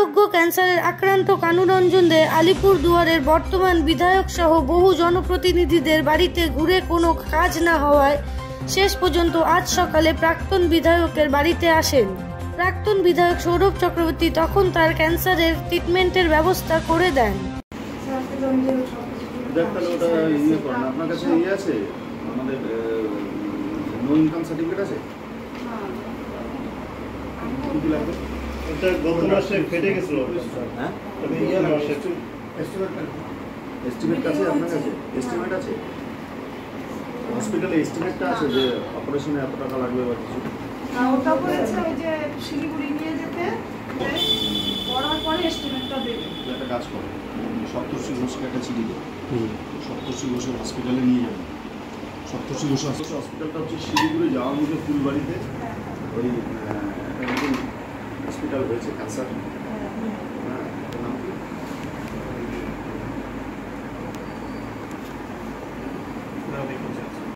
দুরারোগ্য ক্যান্সারের আক্রান্ত কানুরঞ্জন দে আলিপুরদুয়ারের বর্তমান বিধায়ক সহ বহু জনপ্রতিনিধিদের বাড়িতে ঘুরে কোনো কাজ না হওয়ায় শেষ পর্যন্ত আজ সকালে প্রাক্তন বিধায়কের বাড়িতে আসেন। প্রাক্তন বিধায়ক সৌরভ চক্রবর্তী তখন তার ক্যান্সারের ট্রিটমেন্টের ব্যবস্থা করে দেন। আপনার কাছে আছে আমাদের নো ইনকাম সার্টিফিকেট আছে? কি লাগবে? এটা গত মাসে ফেটে গেছিল। হ্যাঁ, তবে মাসে এস্টিমেট আছে আপনার কাছে? এস্টিমেট আছে হসপিটালে? এস্টিমেটটা আছে যে অপারেশনে এত টাকা লাগবে বা কিছু? ওটা বলেছে ওই যে শিলিগুড়ি নিয়ে যেতে, পড়ার পরে এস্টিমেটটা দেবে। একটা কাজ করে সপ্তর্ষি ঘোষকে একটা চিঠি দেবে, সপ্তর্ষি ঘোষের হসপিটালে নিয়ে যাবে। সপ্তর্ষি ঘোষ হসপিটালটা হচ্ছে শিলিগুড়ি যাওয়ার মুখে ফুলবাড়িতে, ওই একটা নতুন হসপিটাল হয়েছে ক্যান্সার